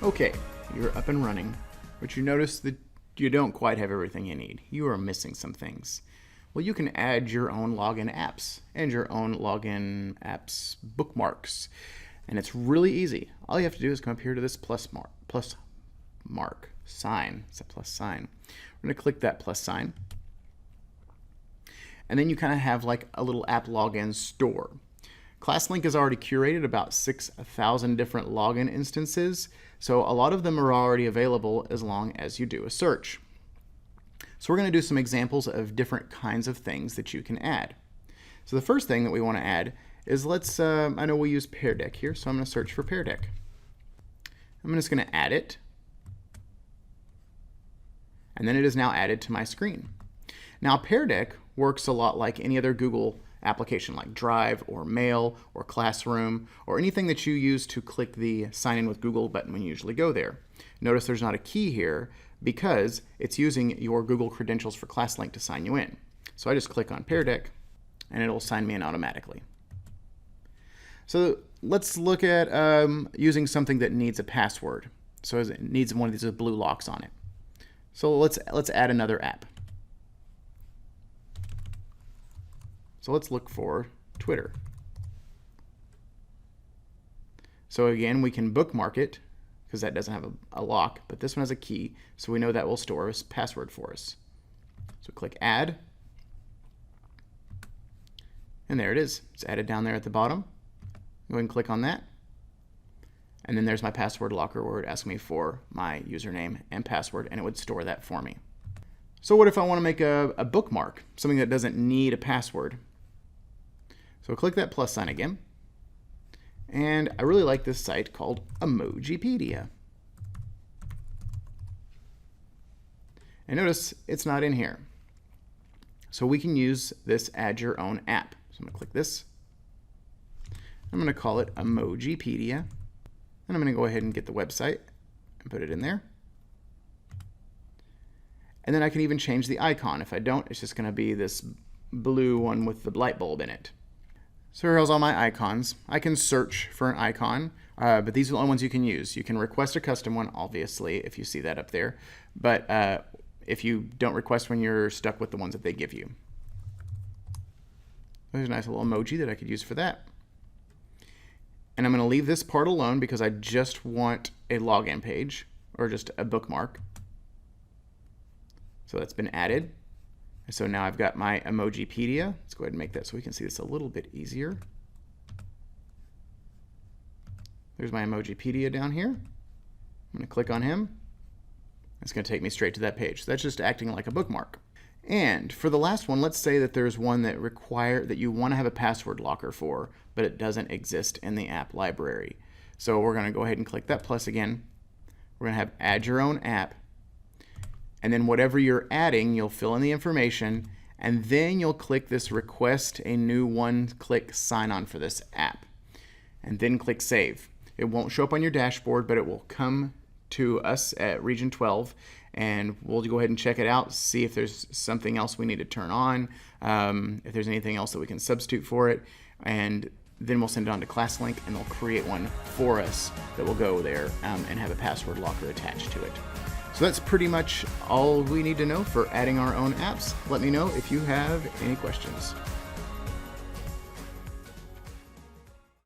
Okay, you're up and running, but you notice that you don't quite have everything you need. You are missing some things. Well, you can add your own login apps and your own login apps bookmarks. And it's really easy. All you have to do is come up here to this plus mark sign. It's a plus sign. We're going to click that plus sign. And then you kind of have like a little app login store. Classlink has already curated about 6,000 different login instances, so a lot of them are already available as long as you do a search. So we're going to do some examples of different kinds of things that you can add. So the first thing that we want to add is I know we use Pear Deck here, so I'm going to search for Pear Deck. I'm just going to add it, and then it is now added to my screen. Now Pear Deck works a lot like any other Google application like Drive or Mail or Classroom or anything that you use to click the sign in with Google button when you usually go there. Notice there's not a key here because it's using your Google credentials for Classlink to sign you in. So I just click on Pear Deck and it'll sign me in automatically. So let's look at using something that needs a password. So it needs one of these blue locks on it. So let's add another app. So let's look for Twitter. So again, we can bookmark it because that doesn't have a lock, but this one has a key, so we know that will store a password for us. So click Add, and there it is. It's added down there at the bottom. Go ahead and click on that. And then there's my password locker where it asks me for my username and password, and it would store that for me. So what if I want to make a bookmark, something that doesn't need a password? So click that plus sign again. And I really like this site called Emojipedia. And notice it's not in here. So we can use this add your own app. So I'm going to click this. I'm going to call it Emojipedia. And I'm going to go ahead and get the website and put it in there. And then I can even change the icon. If I don't, it's just going to be this blue one with the light bulb in it. So here's all my icons. I can search for an icon, but these are the only ones you can use. You can request a custom one, obviously, if you see that up there. But if you don't request one, you're stuck with the ones that they give you. There's a nice little emoji that I could use for that. And I'm going to leave this part alone because I just want a login page or just a bookmark. So that's been added. So now I've got my Emojipedia. Let's go ahead and make that so we can see this a little bit easier. There's my Emojipedia down here. I'm going to click on him. It's going to take me straight to that page. So that's just acting like a bookmark. And for the last one, let's say that there's one that you want to have a password locker for, but it doesn't exist in the app library. So we're going to go ahead and click that plus again. We're going to have add your own app. And then whatever you're adding, you'll fill in the information, and then you'll click this request a new one-click sign-on for this app, and then click save. It won't show up on your dashboard, but it will come to us at Region 12, and we'll go ahead and check it out, see if there's something else we need to turn on, if there's anything else that we can substitute for it, and then we'll send it on to Classlink, and they'll create one for us that will go there and have a password locker attached to it. So that's pretty much all we need to know for adding our own apps. Let me know if you have any questions.